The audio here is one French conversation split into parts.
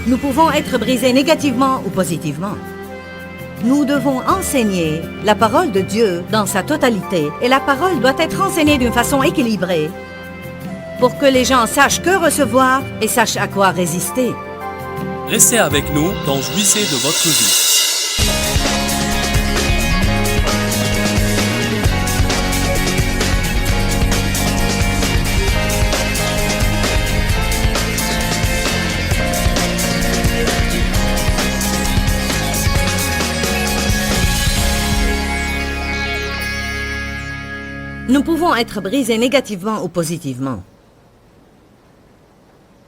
Nous pouvons être brisés négativement ou positivement. Nous devons enseigner la parole de Dieu dans sa totalité et la parole doit être enseignée d'une façon équilibrée pour que les gens sachent que recevoir et sachent à quoi résister. Restez avec nous dans Jouissez de votre vie. Nous pouvons être brisés négativement ou positivement.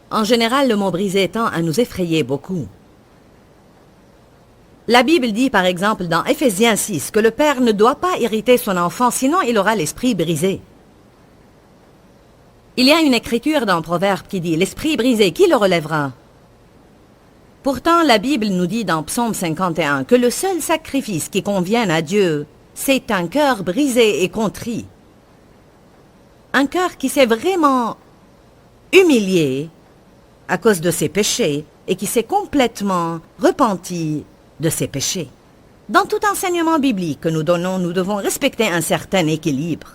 En général, le mot « brisé » tend à nous effrayer beaucoup. La Bible dit par exemple dans Éphésiens 6 que le père ne doit pas irriter son enfant, sinon il aura l'esprit brisé. Il y a une écriture dans Proverbe qui dit « L'esprit brisé, qui le relèvera ?» Pourtant, la Bible nous dit dans Psaume 51 que le seul sacrifice qui convienne à Dieu, c'est un cœur brisé et contrit. Un cœur qui s'est vraiment humilié à cause de ses péchés et qui s'est complètement repenti de ses péchés. Dans tout enseignement biblique que nous donnons, nous devons respecter un certain équilibre.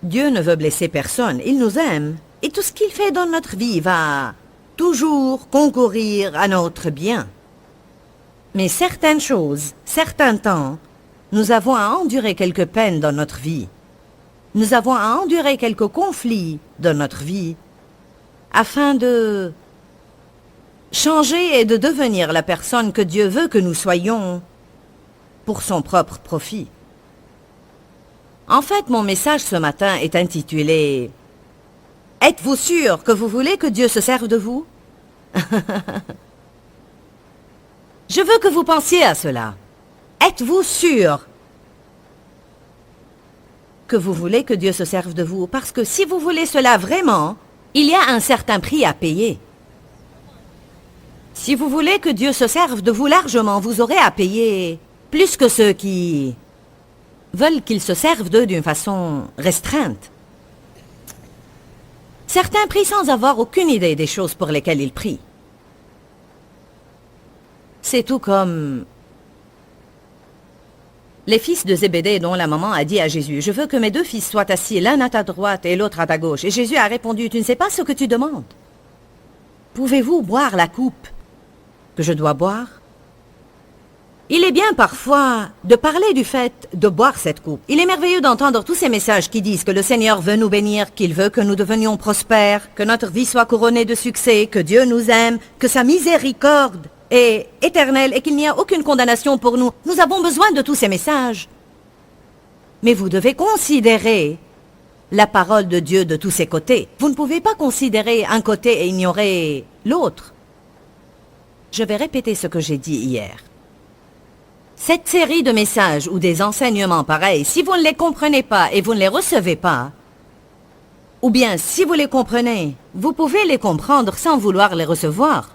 Dieu ne veut blesser personne, il nous aime et tout ce qu'il fait dans notre vie va toujours concourir à notre bien. Mais certaines choses, certains temps, nous avons à endurer quelques peines dans notre vie. Nous avons à endurer quelques conflits dans notre vie afin de changer et de devenir la personne que Dieu veut que nous soyons pour son propre profit. En fait, mon message ce matin est intitulé « Êtes-vous sûr que vous voulez que Dieu se serve de vous ?» Je veux que vous pensiez à cela. Êtes-vous sûr que vous voulez que Dieu se serve de vous? Parce que si vous voulez cela vraiment, il y a un certain prix à payer. Si vous voulez que Dieu se serve de vous largement, vous aurez à payer plus que ceux qui veulent qu'il se serve d'eux d'une façon restreinte. Certains prient sans avoir aucune idée des choses pour lesquelles ils prient. C'est tout comme les fils de Zébédée dont la maman a dit à Jésus « Je veux que mes deux fils soient assis l'un à ta droite et l'autre à ta gauche. » Et Jésus a répondu « Tu ne sais pas ce que tu demandes. Pouvez-vous boire la coupe que je dois boire ?» Il est bien parfois de parler du fait de boire cette coupe. Il est merveilleux d'entendre tous ces messages qui disent que le Seigneur veut nous bénir, qu'il veut que nous devenions prospères, que notre vie soit couronnée de succès, que Dieu nous aime, que sa miséricorde est éternelle et qu'il n'y a aucune condamnation pour nous. Nous avons besoin de tous ces messages. Mais vous devez considérer la parole de Dieu de tous ses côtés. Vous ne pouvez pas considérer un côté et ignorer l'autre. Je vais répéter ce que j'ai dit hier. Cette série de messages ou des enseignements pareils, si vous ne les comprenez pas et vous ne les recevez pas, ou bien si vous les comprenez, vous pouvez les comprendre sans vouloir les recevoir.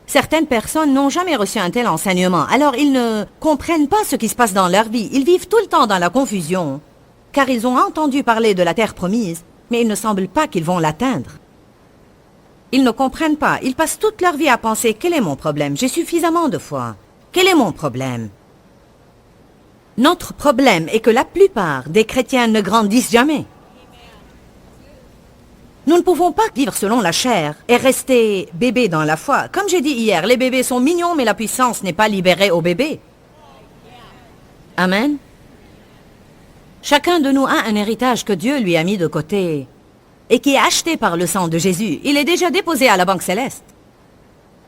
Certaines personnes n'ont jamais reçu un tel enseignement, alors ils ne comprennent pas ce qui se passe dans leur vie. Ils vivent tout le temps dans la confusion, car ils ont entendu parler de la terre promise, mais il ne semble pas qu'ils vont l'atteindre. Ils ne comprennent pas, ils passent toute leur vie à penser « Quel est mon problème? J'ai suffisamment de foi. Quel est mon problème? » Notre problème est que la plupart des chrétiens ne grandissent jamais. Nous ne pouvons pas vivre selon la chair et rester bébés dans la foi. Comme j'ai dit hier, les bébés sont mignons, mais la puissance n'est pas libérée aux bébés. Amen. Chacun de nous a un héritage que Dieu lui a mis de côté et qui est acheté par le sang de Jésus. Il est déjà déposé à la banque céleste.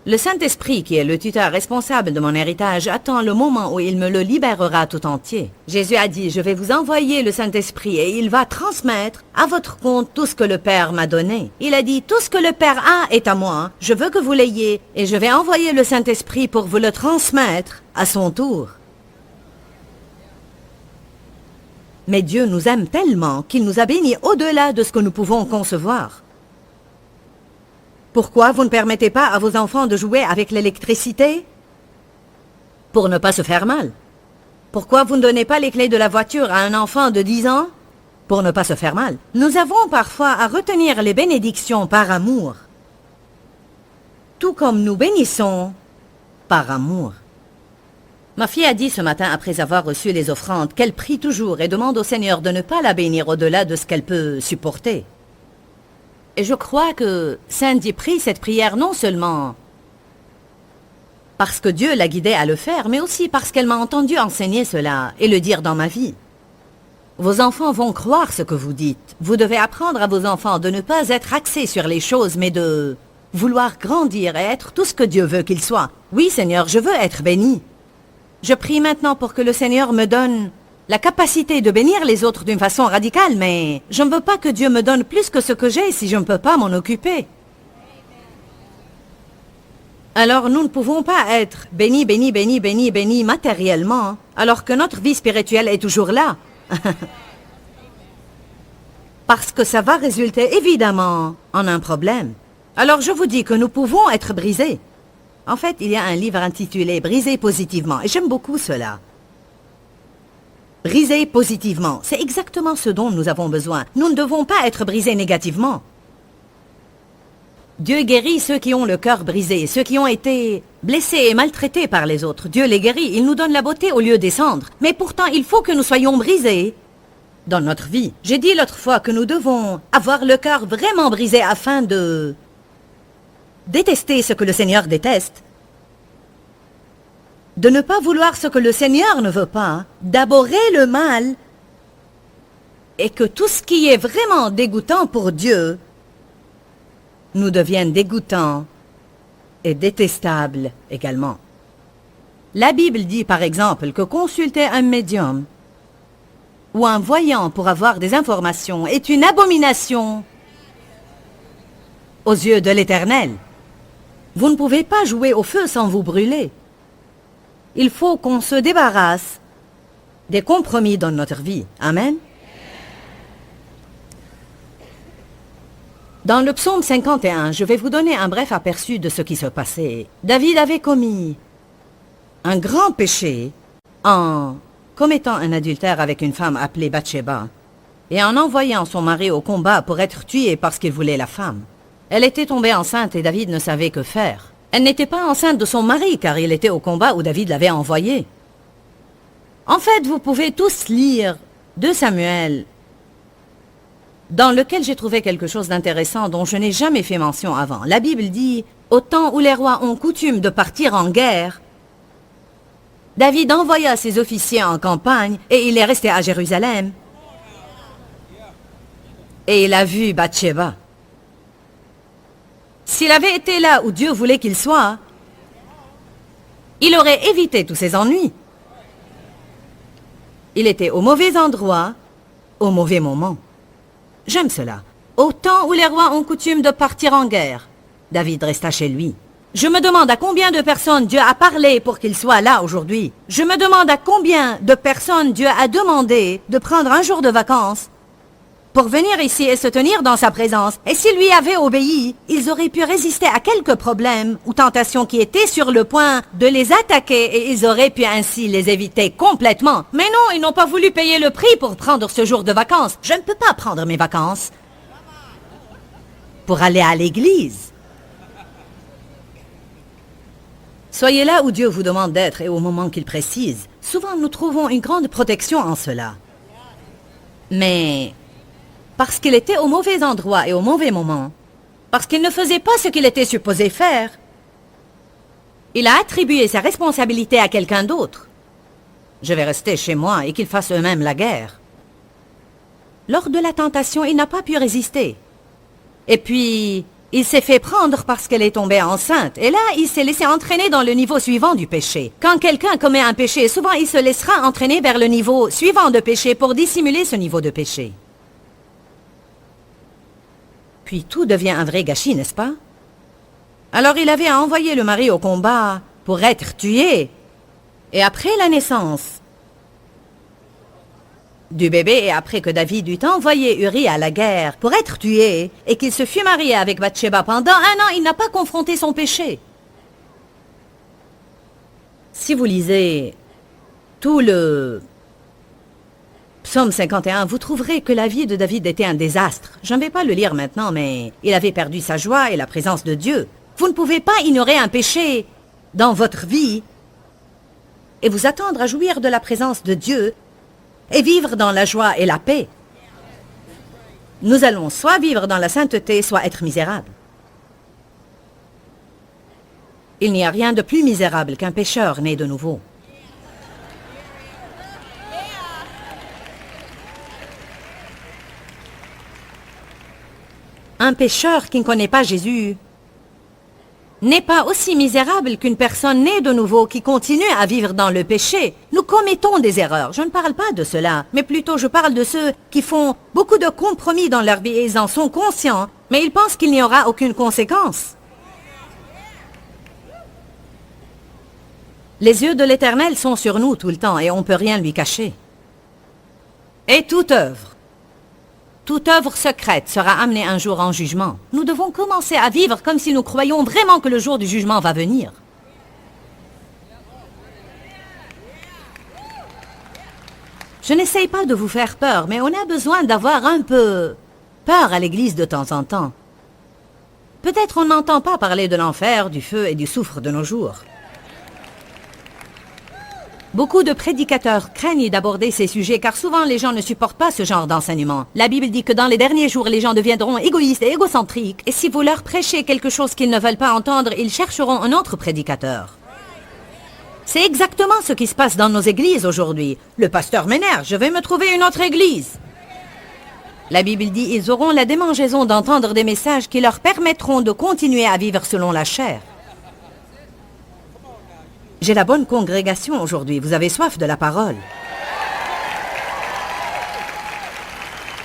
Le Saint-Esprit, qui est le tuteur responsable de mon héritage, attend le moment où il me le libérera tout entier. Jésus a dit, je vais vous envoyer le Saint-Esprit et il va transmettre à votre compte tout ce que le Père m'a donné. Il a dit, tout ce que le Père a est à moi, je veux que vous l'ayez et je vais envoyer le Saint-Esprit pour vous le transmettre à son tour. Mais Dieu nous aime tellement qu'il nous a bénis au-delà de ce que nous pouvons concevoir. Pourquoi vous ne permettez pas à vos enfants de jouer avec l'électricité? Pour ne pas se faire mal. Pourquoi vous ne donnez pas les clés de la voiture à un enfant de 10 ans? Pour ne pas se faire mal. Nous avons parfois à retenir les bénédictions par amour. tout comme nous bénissons par amour. Ma fille a dit ce matin, après avoir reçu les offrandes, qu'elle prie toujours et demande au Seigneur de ne pas la bénir au-delà de ce qu'elle peut supporter. Et je crois que Sandy prie cette prière non seulement parce que Dieu l'a guidée à le faire, mais aussi parce qu'elle m'a entendu enseigner cela et le dire dans ma vie. Vos enfants vont croire ce que vous dites. Vous devez apprendre à vos enfants de ne pas être axés sur les choses, mais de vouloir grandir et être tout ce que Dieu veut qu'ils soient. Oui, Seigneur, je veux être béni. Je prie maintenant pour que le Seigneur me donne la capacité de bénir les autres d'une façon radicale, mais je ne veux pas que Dieu me donne plus que ce que j'ai si je ne peux pas m'en occuper. Alors nous ne pouvons pas être bénis, bénis, bénis, bénis, bénis matériellement, alors que notre vie spirituelle est toujours là. Parce que ça va résulter évidemment en un problème. Alors je vous dis que nous pouvons être brisés. En fait, il y a un livre intitulé « Briser positivement » et j'aime beaucoup cela. Briser positivement, c'est exactement ce dont nous avons besoin. Nous ne devons pas être brisés négativement. Dieu guérit ceux qui ont le cœur brisé, ceux qui ont été blessés et maltraités par les autres. Dieu les guérit, il nous donne la beauté au lieu des cendres. Mais pourtant, il faut que nous soyons brisés dans notre vie. J'ai dit l'autre fois que nous devons avoir le cœur vraiment brisé afin de détester ce que le Seigneur déteste, de ne pas vouloir ce que le Seigneur ne veut pas, d'abhorrer le mal, et que tout ce qui est vraiment dégoûtant pour Dieu nous devienne dégoûtant et détestable également. La Bible dit par exemple que consulter un médium ou un voyant pour avoir des informations est une abomination aux yeux de l'Éternel. Vous ne pouvez pas jouer au feu sans vous brûler. Il faut qu'on se débarrasse des compromis dans notre vie. Amen. Dans le psaume 51, je vais vous donner un bref aperçu de ce qui se passait. David avait commis un grand péché en commettant un adultère avec une femme appelée Bathsheba et en envoyant son mari au combat pour être tué parce qu'il voulait la femme. Elle était tombée enceinte et David ne savait que faire. Elle n'était pas enceinte de son mari car il était au combat où David l'avait envoyé. En fait, vous pouvez tous lire 2 Samuel, dans lequel j'ai trouvé quelque chose d'intéressant dont je n'ai jamais fait mention avant. La Bible dit, au temps où les rois ont coutume de partir en guerre, David envoya ses officiers en campagne et il est resté à Jérusalem. Et il a vu Bathsheba. S'il avait été là où Dieu voulait qu'il soit, il aurait évité tous ces ennuis. Il était au mauvais endroit, au mauvais moment. J'aime cela. Au temps où les rois ont coutume de partir en guerre, David resta chez lui. Je me demande à combien de personnes Dieu a parlé pour qu'il soit là aujourd'hui. Je me demande à combien de personnes Dieu a demandé de prendre un jour de vacances pour venir ici et se tenir dans sa présence. Et s'ils lui avaient obéi, ils auraient pu résister à quelques problèmes ou tentations qui étaient sur le point de les attaquer et ils auraient pu ainsi les éviter complètement. Mais non, ils n'ont pas voulu payer le prix pour prendre ce jour de vacances. Je ne peux pas prendre mes vacances pour aller à l'église. Soyez là où Dieu vous demande d'être et au moment qu'il précise. Souvent, nous trouvons une grande protection en cela. Mais parce qu'il était au mauvais endroit et au mauvais moment, parce qu'il ne faisait pas ce qu'il était supposé faire, il a attribué sa responsabilité à quelqu'un d'autre. Je vais rester chez moi et qu'ils fassent eux-mêmes la guerre. Lors de la tentation, il n'a pas pu résister. Et puis, il s'est fait prendre parce qu'elle est tombée enceinte. Et là, il s'est laissé entraîner dans le niveau suivant du péché. Quand quelqu'un commet un péché, souvent il se laissera entraîner vers le niveau suivant de péché pour dissimuler ce niveau de péché. Puis tout devient un vrai gâchis, n'est-ce pas? Alors il avait envoyé le mari au combat pour être tué. Et après la naissance du bébé et après que David eut envoyé Uri à la guerre pour être tué et qu'il se fut marié avec Bathsheba pendant 1 an, il n'a pas confronté son péché. Si vous lisez tout le Psaume 51, vous trouverez que la vie de David était un désastre. Je ne vais pas le lire maintenant, mais il avait perdu sa joie et la présence de Dieu. Vous ne pouvez pas ignorer un péché dans votre vie et vous attendre à jouir de la présence de Dieu et vivre dans la joie et la paix. Nous allons soit vivre dans la sainteté, soit être misérables. Il n'y a rien de plus misérable qu'un pécheur né de nouveau. Un pécheur qui ne connaît pas Jésus n'est pas aussi misérable qu'une personne née de nouveau qui continue à vivre dans le péché. Nous commettons des erreurs. Je ne parle pas de cela, mais plutôt je parle de ceux qui font beaucoup de compromis dans leur vie et ils en sont conscients, mais ils pensent qu'il n'y aura aucune conséquence. Les yeux de l'Éternel sont sur nous tout le temps et on ne peut rien lui cacher. Et toute œuvre secrète sera amenée un jour en jugement. Nous devons commencer à vivre comme si nous croyions vraiment que le jour du jugement va venir. Je n'essaye pas de vous faire peur, mais on a besoin d'avoir un peu peur à l'église de temps en temps. Peut-être on n'entend pas parler de l'enfer, du feu et du soufre de nos jours. Beaucoup de prédicateurs craignent d'aborder ces sujets car souvent les gens ne supportent pas ce genre d'enseignement. La Bible dit que dans les derniers jours, les gens deviendront égoïstes et égocentriques. Et si vous leur prêchez quelque chose qu'ils ne veulent pas entendre, ils chercheront un autre prédicateur. C'est exactement ce qui se passe dans nos églises aujourd'hui. Le pasteur m'énerve, je vais me trouver une autre église. La Bible dit ils auront la démangeaison d'entendre des messages qui leur permettront de continuer à vivre selon la chair. J'ai la bonne congrégation aujourd'hui. Vous avez soif de la parole.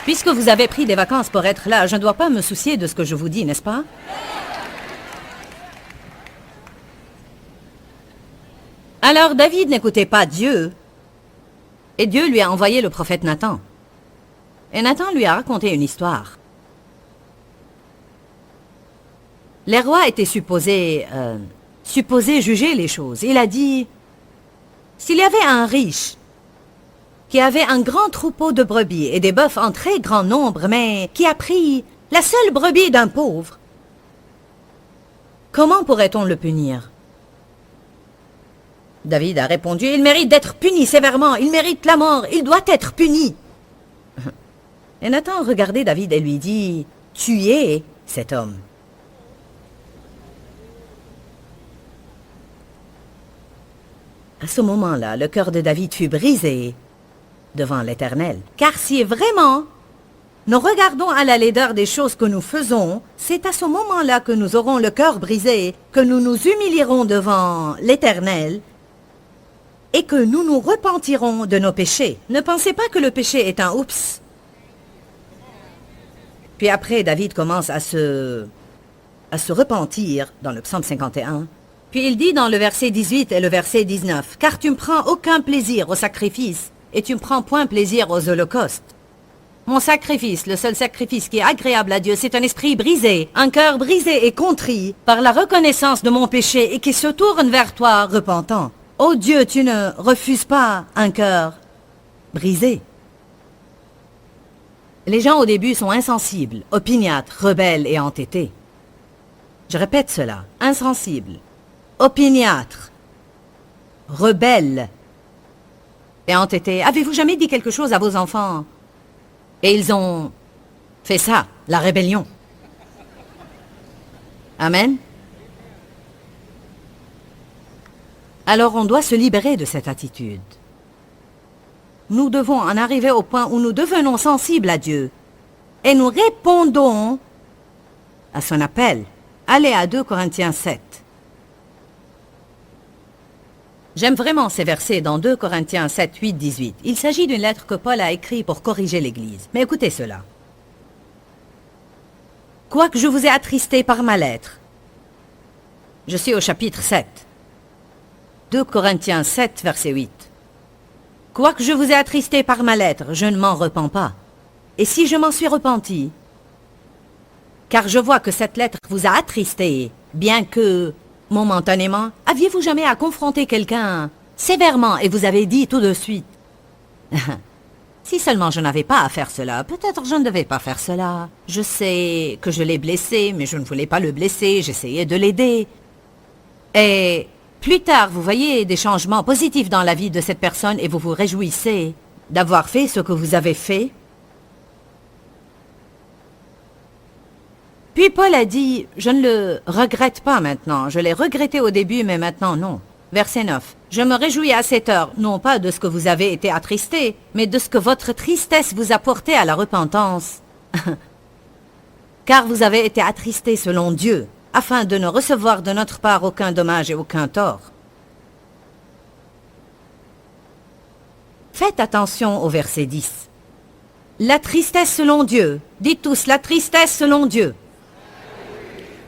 Puisque vous avez pris des vacances pour être là, je ne dois pas me soucier de ce que je vous dis, n'est-ce pas? Alors David n'écoutait pas Dieu. Et Dieu lui a envoyé le prophète Nathan. Et Nathan lui a raconté une histoire. Les rois étaient supposés juger les choses. Il a dit, s'il y avait un riche qui avait un grand troupeau de brebis et des bœufs en très grand nombre, mais qui a pris la seule brebis d'un pauvre, comment pourrait-on le punir? David a répondu, il mérite d'être puni sévèrement, il mérite la mort, il doit être puni. Et Nathan regardait David et lui dit, tu es cet homme. À ce moment-là, le cœur de David fut brisé devant l'Éternel. Car si vraiment nous regardons à la laideur des choses que nous faisons, c'est à ce moment-là que nous aurons le cœur brisé, que nous nous humilierons devant l'Éternel et que nous nous repentirons de nos péchés. Ne pensez pas que le péché est un oups. Puis après, David commence à se repentir dans le psaume 51. Puis il dit dans le verset 18 et le verset 19, « Car tu ne prends aucun plaisir au sacrifice, et tu ne prends point plaisir aux holocaustes. Mon sacrifice, le seul sacrifice qui est agréable à Dieu, c'est un esprit brisé, un cœur brisé et contrit par la reconnaissance de mon péché et qui se tourne vers toi repentant. Ô Dieu, tu ne refuses pas un cœur brisé. » Les gens au début sont insensibles, opiniâtres, rebelles et entêtés. Je répète cela, insensibles, opiniâtres, rebelles et entêtés. Avez-vous jamais dit quelque chose à vos enfants et ils ont fait ça, la rébellion? Amen. Alors on doit se libérer de cette attitude. Nous devons en arriver au point où nous devenons sensibles à Dieu et nous répondons à son appel. Allez à 2 Corinthiens 7. J'aime vraiment ces versets dans 2 Corinthiens 7, 8, 18. Il s'agit d'une lettre que Paul a écrite pour corriger l'Église. Mais écoutez cela. « Quoique je vous ai attristé par ma lettre » Je suis au chapitre 7. 2 Corinthiens 7, verset 8. « Quoique je vous ai attristé par ma lettre, je ne m'en repens pas. Et si je m'en suis repenti, car je vois que cette lettre vous a attristé, bien que... momentanément, aviez-vous jamais à confronter quelqu'un sévèrement et vous avez dit tout de suite Si seulement je n'avais pas à faire cela, peut-être je ne devais pas faire cela. Je sais que je l'ai blessé, mais je ne voulais pas le blesser, j'essayais de l'aider. Et plus tard, vous voyez des changements positifs dans la vie de cette personne et vous vous réjouissez d'avoir fait ce que vous avez fait. Puis Paul a dit, je ne le regrette pas maintenant. Je l'ai regretté au début, mais maintenant non. Verset 9. Je me réjouis à cette heure, non pas de ce que vous avez été attristé, mais de ce que votre tristesse vous a porté à la repentance. Car vous avez été attristé selon Dieu, afin de ne recevoir de notre part aucun dommage et aucun tort. Faites attention au verset 10. La tristesse selon Dieu. Dites tous, la tristesse selon Dieu.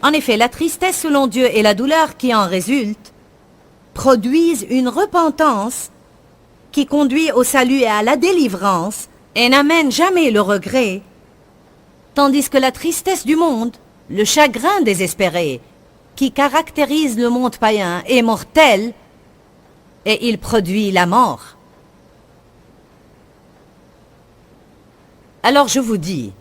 En effet, la tristesse selon Dieu et la douleur qui en résulte produisent une repentance qui conduit au salut et à la délivrance et n'amène jamais le regret, tandis que la tristesse du monde, le chagrin désespéré, qui caractérise le monde païen, est mortel et il produit la mort. Alors je vous dis,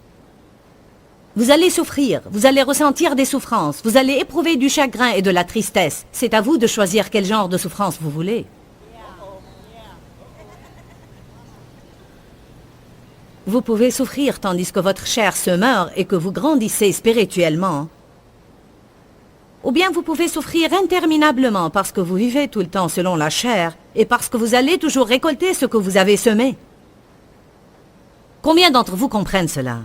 vous allez souffrir, vous allez ressentir des souffrances, vous allez éprouver du chagrin et de la tristesse. C'est à vous de choisir quel genre de souffrance vous voulez. Vous pouvez souffrir tandis que votre chair se meurt et que vous grandissez spirituellement. Ou bien vous pouvez souffrir interminablement parce que vous vivez tout le temps selon la chair et parce que vous allez toujours récolter ce que vous avez semé. Combien d'entre vous comprennent cela?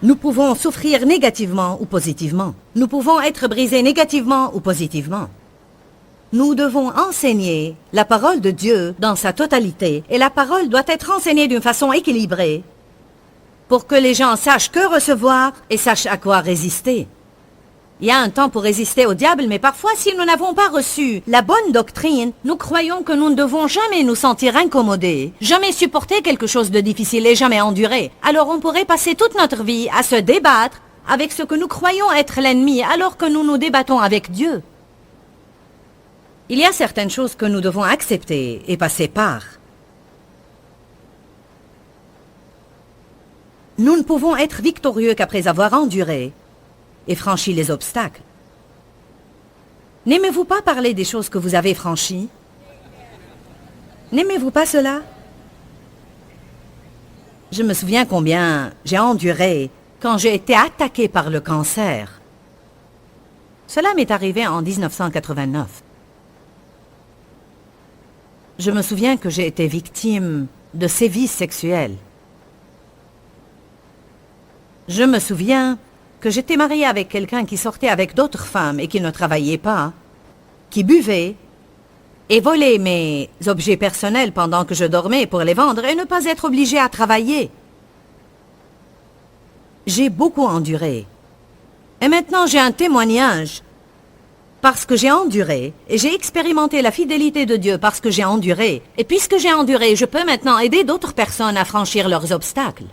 Nous pouvons souffrir négativement ou positivement. Nous pouvons être brisés négativement ou positivement. Nous devons enseigner la parole de Dieu dans sa totalité, et la parole doit être enseignée d'une façon équilibrée pour que les gens sachent que recevoir et sachent à quoi résister. Il y a un temps pour résister au diable, mais parfois, si nous n'avons pas reçu la bonne doctrine, nous croyons que nous ne devons jamais nous sentir incommodés, jamais supporter quelque chose de difficile et jamais endurer. Alors on pourrait passer toute notre vie à se débattre avec ce que nous croyons être l'ennemi, alors que nous nous débattons avec Dieu. Il y a certaines choses que nous devons accepter et passer par. Nous ne pouvons être victorieux qu'après avoir enduré et franchi les obstacles. N'aimez-vous pas parler des choses que vous avez franchies? N'aimez-vous pas cela? Je me souviens combien j'ai enduré quand j'ai été attaqué par le cancer. Cela m'est arrivé en 1989. Je me souviens que j'ai été victime de sévices sexuels. Je me souviens que j'étais mariée avec quelqu'un qui sortait avec d'autres femmes et qui ne travaillait pas, qui buvait et volait mes objets personnels pendant que je dormais pour les vendre et ne pas être obligée à travailler. J'ai beaucoup enduré. Et maintenant j'ai un témoignage parce que j'ai enduré et j'ai expérimenté la fidélité de Dieu parce que j'ai enduré. Et puisque j'ai enduré, je peux maintenant aider d'autres personnes à franchir leurs obstacles.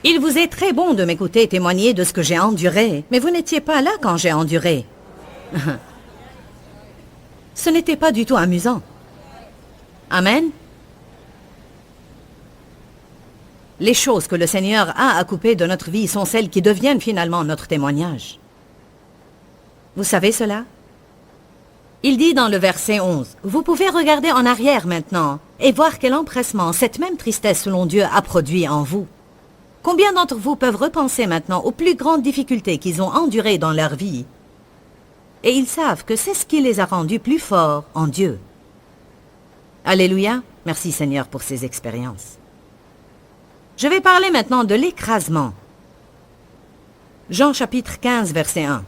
Il vous est très bon de m'écouter témoigner de ce que j'ai enduré, mais vous n'étiez pas là quand j'ai enduré. Ce n'était pas du tout amusant. Amen. Les choses que le Seigneur a à couper de notre vie sont celles qui deviennent finalement notre témoignage. Vous savez cela? Il dit dans le verset 11, « Vous pouvez regarder en arrière maintenant et voir quel empressement cette même tristesse selon Dieu a produit en vous. » Combien d'entre vous peuvent repenser maintenant aux plus grandes difficultés qu'ils ont endurées dans leur vie? Et ils savent que c'est ce qui les a rendus plus forts en Dieu. Alléluia. Merci Seigneur pour ces expériences. Je vais parler maintenant de l'écrasement. Jean chapitre 15, verset 1.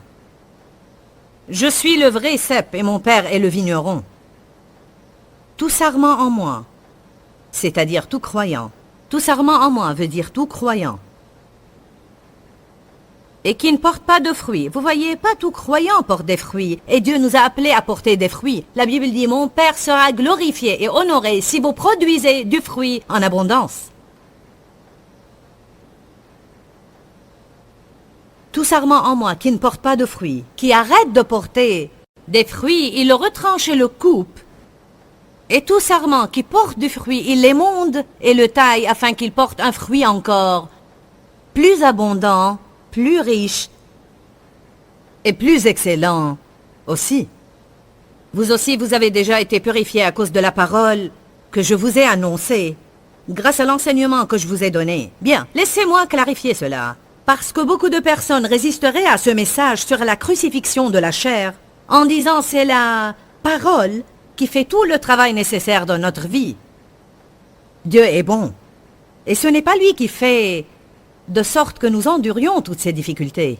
« Je suis le vrai cep et mon père est le vigneron. Tout sarment en moi, c'est-à-dire tout croyant. Tout sarment en moi veut dire tout croyant. Et qui ne porte pas de fruits. Vous voyez, pas tout croyant porte des fruits. Et Dieu nous a appelés à porter des fruits. La Bible dit, mon Père sera glorifié et honoré si vous produisez du fruit en abondance. Tout sarment en moi qui ne porte pas de fruits, qui arrête de porter des fruits, il le retranche et le coupe. Et tout sarment qui porte du fruit, il l'émonde et le taille afin qu'il porte un fruit encore plus abondant, plus riche et plus excellent aussi. Vous aussi, vous avez déjà été purifiés à cause de la parole que je vous ai annoncée, grâce à l'enseignement que je vous ai donné. Bien, laissez-moi clarifier cela, parce que beaucoup de personnes résisteraient à ce message sur la crucifixion de la chair, en disant c'est la parole qui fait tout le travail nécessaire dans notre vie. Dieu est bon, et ce n'est pas lui qui fait de sorte que nous endurions toutes ces difficultés.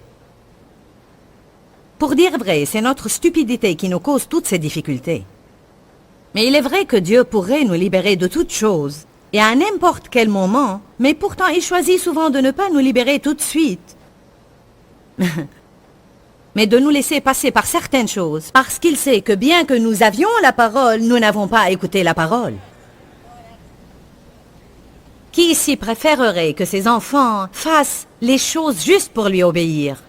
Pour dire vrai, c'est notre stupidité qui nous cause toutes ces difficultés. Mais il est vrai que Dieu pourrait nous libérer de toutes choses, et à n'importe quel moment, mais pourtant il choisit souvent de ne pas nous libérer tout de suite. Mais de nous laisser passer par certaines choses, parce qu'il sait que bien que nous avions la parole, nous n'avons pas écouté la parole. Qui ici préférerait que ses enfants fassent les choses juste pour lui obéir?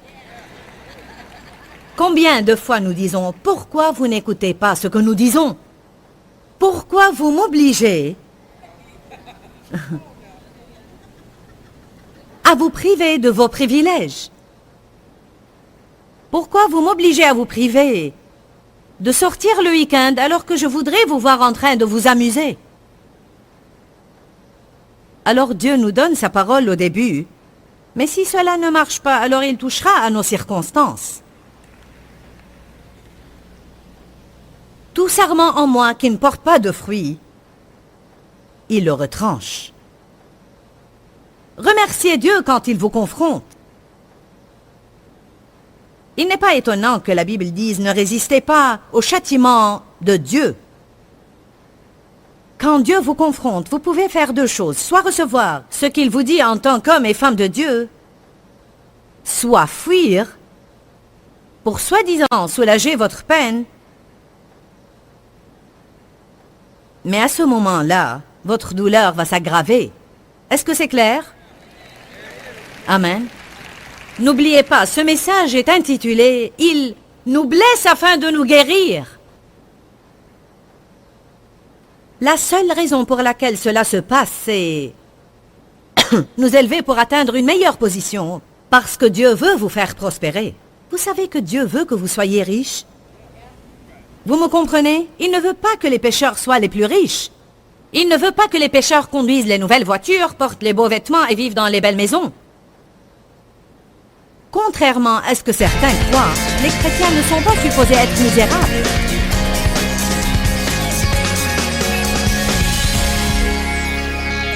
Combien de fois nous disons « Pourquoi vous n'écoutez pas ce que nous disons? Pourquoi vous m'obligez à vous priver de vos privilèges? Pourquoi vous m'obligez à vous priver de sortir le week-end alors que je voudrais vous voir en train de vous amuser? » Alors Dieu nous donne sa parole au début, mais si cela ne marche pas, alors il touchera à nos circonstances. Tout sarment en moi qui ne porte pas de fruits, il le retranche. Remerciez Dieu quand il vous confronte. Il n'est pas étonnant que la Bible dise « Ne résistez pas au châtiment de Dieu ». Quand Dieu vous confronte, vous pouvez faire deux choses. Soit recevoir ce qu'il vous dit en tant qu'homme et femme de Dieu, soit fuir pour soi-disant soulager votre peine. Mais à ce moment-là, votre douleur va s'aggraver. Est-ce que c'est clair? Amen. N'oubliez pas, ce message est intitulé « Il nous blesse afin de nous guérir ». La seule raison pour laquelle cela se passe, c'est nous élever pour atteindre une meilleure position, parce que Dieu veut vous faire prospérer. Vous savez que Dieu veut que vous soyez riche? Vous me comprenez? Il ne veut pas que les pécheurs soient les plus riches. Il ne veut pas que les pécheurs conduisent les nouvelles voitures, portent les beaux vêtements et vivent dans les belles maisons. Contrairement à ce que certains croient, les chrétiens ne sont pas supposés être misérables.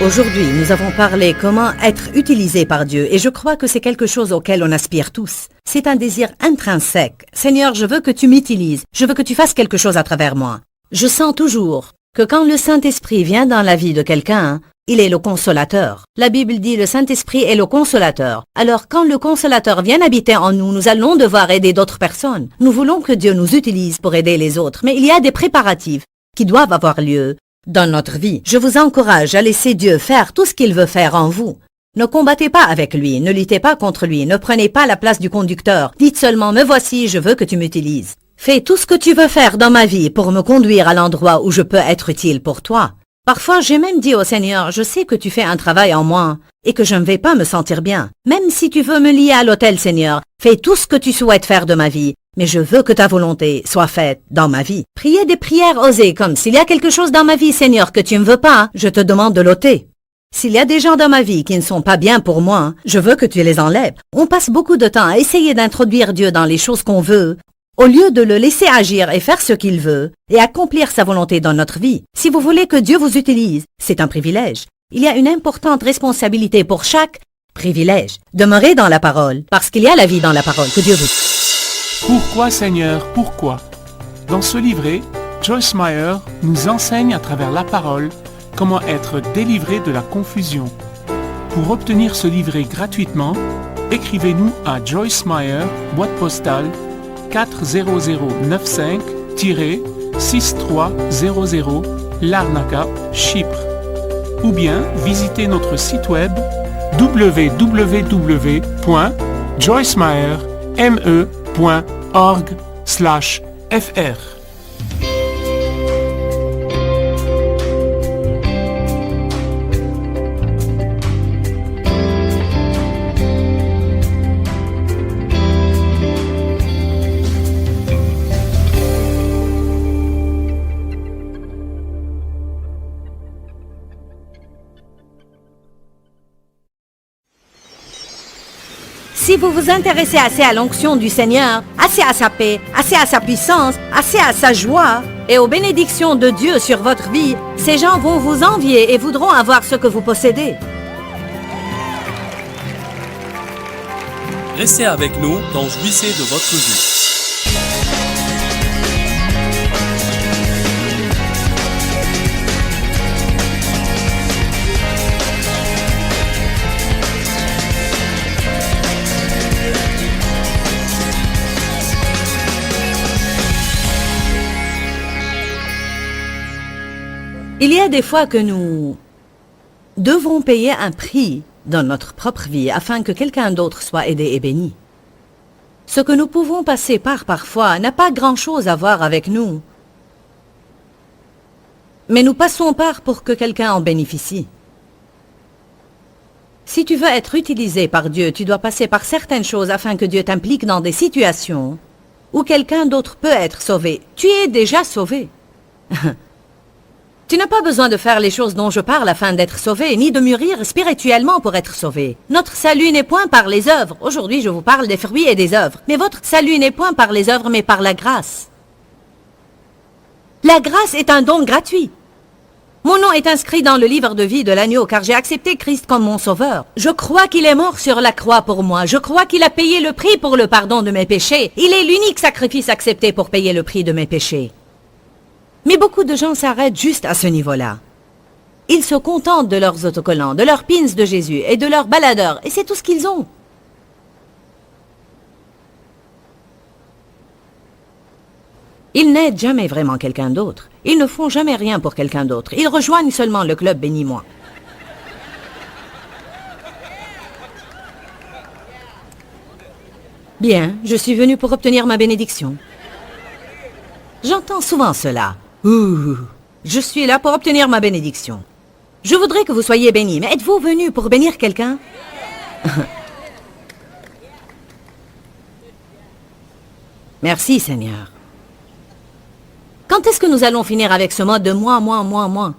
Aujourd'hui, nous avons parlé comment être utilisé par Dieu et je crois que c'est quelque chose auquel on aspire tous. C'est un désir intrinsèque. Seigneur, je veux que tu m'utilises. Je veux que tu fasses quelque chose à travers moi. Je sens toujours que quand le Saint-Esprit vient dans la vie de quelqu'un, il est le consolateur. La Bible dit le Saint-Esprit est le consolateur. Alors quand le consolateur vient habiter en nous, nous allons devoir aider d'autres personnes. Nous voulons que Dieu nous utilise pour aider les autres, mais il y a des préparatifs qui doivent avoir lieu dans notre vie. Je vous encourage à laisser Dieu faire tout ce qu'il veut faire en vous. Ne combattez pas avec lui, ne luttez pas contre lui, ne prenez pas la place du conducteur. Dites seulement « Me voici, je veux que tu m'utilises. Fais tout ce que tu veux faire dans ma vie pour me conduire à l'endroit où je peux être utile pour toi. » Parfois, j'ai même dit au Seigneur « Je sais que tu fais un travail en moi et que je ne vais pas me sentir bien. Même si tu veux me lier à l'autel, Seigneur, fais tout ce que tu souhaites faire de ma vie. Mais je veux que ta volonté soit faite dans ma vie. » Priez des prières osées comme « S'il y a quelque chose dans ma vie, Seigneur, que tu ne veux pas, je te demande de l'ôter. S'il y a des gens dans ma vie qui ne sont pas bien pour moi, je veux que tu les enlèves. » On passe beaucoup de temps à essayer d'introduire Dieu dans les choses qu'on veut, au lieu de le laisser agir et faire ce qu'il veut, et accomplir sa volonté dans notre vie. Si vous voulez que Dieu vous utilise, c'est un privilège. Il y a une importante responsabilité pour chaque privilège. Demeurez dans la parole, parce qu'il y a la vie dans la parole. Que Dieu vous... Pourquoi Seigneur, pourquoi? Dans ce livret, Joyce Meyer nous enseigne à travers la parole comment être délivré de la confusion. Pour obtenir ce livret gratuitement, écrivez-nous à Joyce Meyer, boîte postale 40095-6300 Larnaca, Chypre. Ou bien visitez notre site web www.joycemeyer.org/ FR. Si vous vous intéressez assez à l'onction du Seigneur, assez à sa paix, assez à sa puissance, assez à sa joie et aux bénédictions de Dieu sur votre vie, ces gens vont vous envier et voudront avoir ce que vous possédez. Restez avec nous dans Jouissez de votre vie. Il y a des fois que nous devons payer un prix dans notre propre vie afin que quelqu'un d'autre soit aidé et béni. Ce que nous pouvons passer par parfois n'a pas grand-chose à voir avec nous, mais nous passons par pour que quelqu'un en bénéficie. Si tu veux être utilisé par Dieu, tu dois passer par certaines choses afin que Dieu t'implique dans des situations où quelqu'un d'autre peut être sauvé. Tu es déjà sauvé. Tu n'as pas besoin de faire les choses dont je parle afin d'être sauvé, ni de mûrir spirituellement pour être sauvé. Notre salut n'est point par les œuvres. Aujourd'hui, je vous parle des fruits et des œuvres. Mais votre salut n'est point par les œuvres, mais par la grâce. La grâce est un don gratuit. Mon nom est inscrit dans le livre de vie de l'agneau, car j'ai accepté Christ comme mon sauveur. Je crois qu'il est mort sur la croix pour moi. Je crois qu'il a payé le prix pour le pardon de mes péchés. Il est l'unique sacrifice accepté pour payer le prix de mes péchés. Mais beaucoup de gens s'arrêtent juste à ce niveau-là. Ils se contentent de leurs autocollants, de leurs pins de Jésus et de leurs baladeurs, et c'est tout ce qu'ils ont. Ils n'aident jamais vraiment quelqu'un d'autre. Ils ne font jamais rien pour quelqu'un d'autre. Ils rejoignent seulement le club Bénis-moi. Bien, je suis venu pour obtenir ma bénédiction. J'entends souvent cela. Ouh, je suis là pour obtenir ma bénédiction. Je voudrais que vous soyez bénis, mais êtes-vous venu pour bénir quelqu'un? Merci, Seigneur. Quand est-ce que nous allons finir avec ce mode de moi?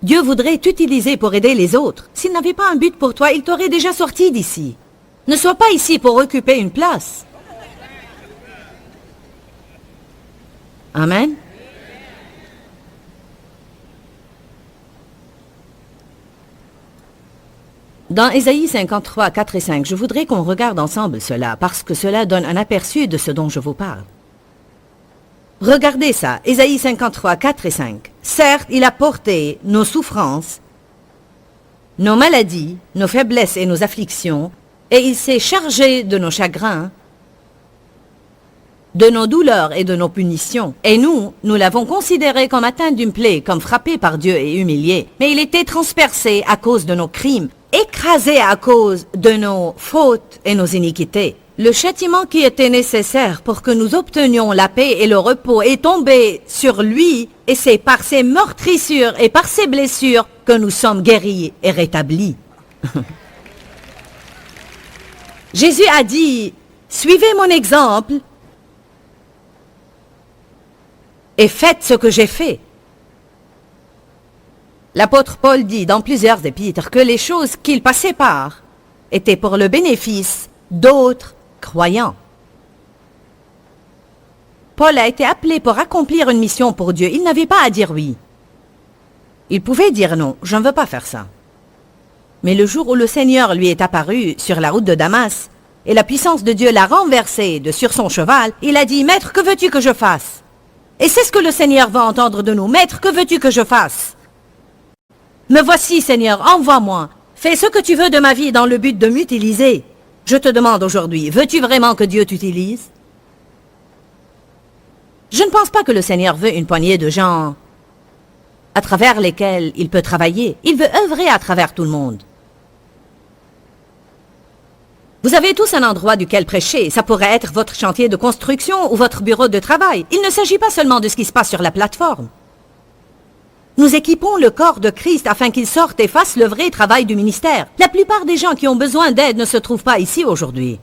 Dieu voudrait t'utiliser pour aider les autres. S'il n'avait pas un but pour toi, il t'aurait déjà sorti d'ici. Ne sois pas ici pour occuper une place. Amen. Dans Ésaïe 53, 4 et 5, je voudrais qu'on regarde ensemble cela, parce que cela donne un aperçu de ce dont je vous parle. Regardez ça, Ésaïe 53, 4 et 5. Certes, il a porté nos souffrances, nos maladies, nos faiblesses et nos afflictions, et il s'est chargé de nos chagrins, de nos douleurs et de nos punitions. Et nous l'avons considéré comme atteint d'une plaie, comme frappé par Dieu et humilié. Mais il était transpercé à cause de nos crimes, écrasé à cause de nos fautes et nos iniquités. Le châtiment qui était nécessaire pour que nous obtenions la paix et le repos est tombé sur lui, et c'est par ses meurtrissures et par ses blessures que nous sommes guéris et rétablis. Jésus a dit, suivez mon exemple et faites ce que j'ai fait. L'apôtre Paul dit dans plusieurs épîtres que les choses qu'il passait par étaient pour le bénéfice d'autres croyants. Paul a été appelé pour accomplir une mission pour Dieu. Il n'avait pas à dire oui. Il pouvait dire non, je ne veux pas faire ça. Mais le jour où le Seigneur lui est apparu sur la route de Damas, et la puissance de Dieu l'a renversé de sur son cheval, il a dit, « Maître, que veux-tu que je fasse ?» Et c'est ce que le Seigneur va entendre de nous. « Maître, que veux-tu que je fasse ?» Me voici, Seigneur, envoie-moi. Fais ce que tu veux de ma vie dans le but de m'utiliser. Je te demande aujourd'hui, veux-tu vraiment que Dieu t'utilise? Je ne pense pas que le Seigneur veut une poignée de gens à travers lesquels il peut travailler. Il veut œuvrer à travers tout le monde. Vous avez tous un endroit duquel prêcher. Ça pourrait être votre chantier de construction ou votre bureau de travail. Il ne s'agit pas seulement de ce qui se passe sur la plateforme. Nous équipons le corps de Christ afin qu'il sorte et fasse le vrai travail du ministère. La plupart des gens qui ont besoin d'aide ne se trouvent pas ici aujourd'hui.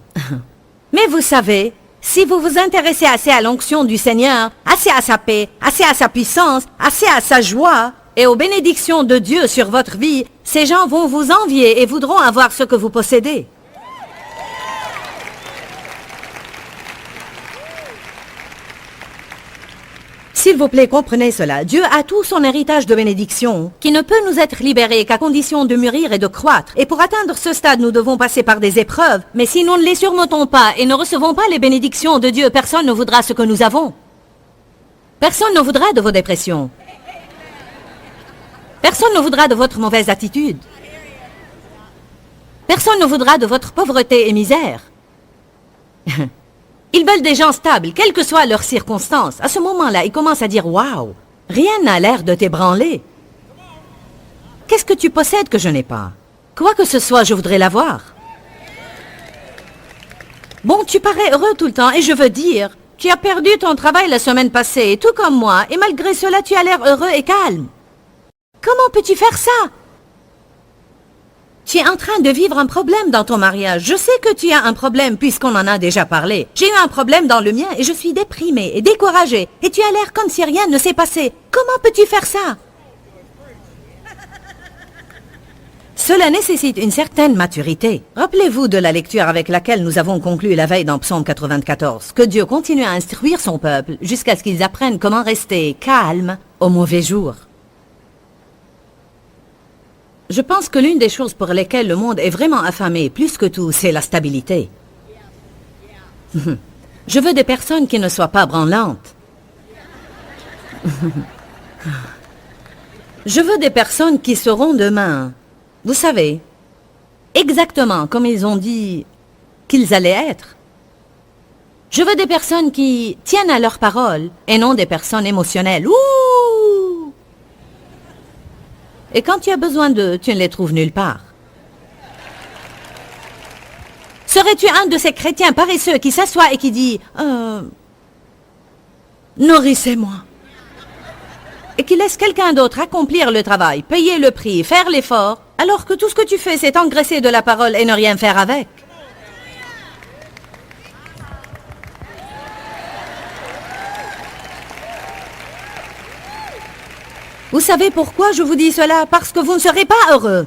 Mais vous savez, si vous vous intéressez assez à l'onction du Seigneur, assez à sa paix, assez à sa puissance, assez à sa joie et aux bénédictions de Dieu sur votre vie, ces gens vont vous envier et voudront avoir ce que vous possédez. S'il vous plaît, comprenez cela. Dieu a tout son héritage de bénédiction qui ne peut nous être libéré qu'à condition de mûrir et de croître. Et pour atteindre ce stade, nous devons passer par des épreuves. Mais si nous ne les surmontons pas et ne recevons pas les bénédictions de Dieu, personne ne voudra ce que nous avons. Personne ne voudra de vos dépressions. Personne ne voudra de votre mauvaise attitude. Personne ne voudra de votre pauvreté et misère. Ils veulent des gens stables, quelles que soient leurs circonstances. À ce moment-là, ils commencent à dire « Waouh, rien n'a l'air de t'ébranler. Qu'est-ce que tu possèdes que je n'ai pas? Quoi que ce soit, je voudrais l'avoir. Bon, tu parais heureux tout le temps, et je veux dire, tu as perdu ton travail la semaine passée, tout comme moi, et malgré cela, tu as l'air heureux et calme. Comment peux-tu faire ça? Tu es en train de vivre un problème dans ton mariage. Je sais que tu as un problème puisqu'on en a déjà parlé. J'ai eu un problème dans le mien et je suis déprimée et découragée. Et tu as l'air comme si rien ne s'est passé. Comment peux-tu faire ça? Cela nécessite une certaine maturité. Rappelez-vous de la lecture avec laquelle nous avons conclu la veille dans Psaume 94, que Dieu continue à instruire son peuple jusqu'à ce qu'ils apprennent comment rester calmes au mauvais jour. Je pense que l'une des choses pour lesquelles le monde est vraiment affamé, plus que tout, c'est la stabilité. Je veux des personnes qui ne soient pas branlantes. Je veux des personnes qui seront demain, vous savez, exactement comme ils ont dit qu'ils allaient être. Je veux des personnes qui tiennent à leurs paroles et non des personnes émotionnelles. Ouh! Et quand tu as besoin d'eux, tu ne les trouves nulle part. Serais-tu un de ces chrétiens paresseux qui s'assoit et qui dit « Nourrissez-moi » et qui laisse quelqu'un d'autre accomplir le travail, payer le prix, faire l'effort, alors que tout ce que tu fais, c'est engraisser de la parole et ne rien faire avec? Vous savez pourquoi je vous dis cela? Parce que vous ne serez pas heureux.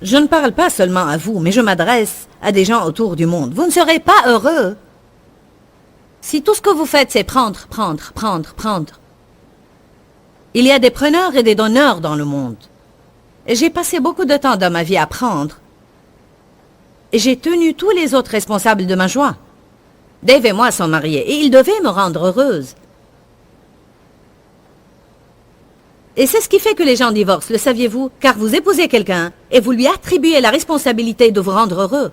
Je ne parle pas seulement à vous, mais je m'adresse à des gens autour du monde. Vous ne serez pas heureux si tout ce que vous faites, c'est prendre, prendre, prendre, prendre. Il y a des preneurs et des donneurs dans le monde. Et j'ai passé beaucoup de temps dans ma vie à prendre. Et j'ai tenu tous les autres responsables de ma joie. Dave et moi sommes mariés, et ils devaient me rendre heureuse. Et c'est ce qui fait que les gens divorcent, le saviez-vous? Car vous épousez quelqu'un et vous lui attribuez la responsabilité de vous rendre heureux.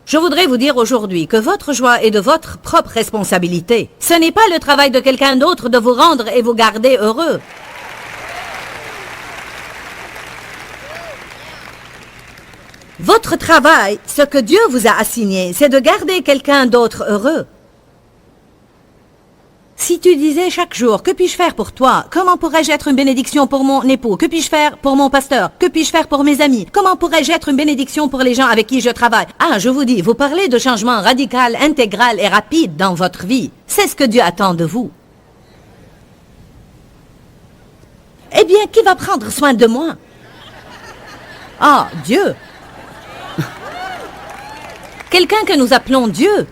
Je voudrais vous dire aujourd'hui que votre joie est de votre propre responsabilité. Ce n'est pas le travail de quelqu'un d'autre de vous rendre et vous garder heureux. Votre travail, ce que Dieu vous a assigné, c'est de garder quelqu'un d'autre heureux. Si tu disais chaque jour, que puis-je faire pour toi? Comment pourrais-je être une bénédiction pour mon époux? Que puis-je faire pour mon pasteur? Que puis-je faire pour mes amis? Comment pourrais-je être une bénédiction pour les gens avec qui je travaille? Ah, je vous dis, vous parlez de changement radical, intégral et rapide dans votre vie. C'est ce que Dieu attend de vous. Eh bien, qui va prendre soin de moi? Ah, Dieu. Quelqu'un que nous appelons Dieu.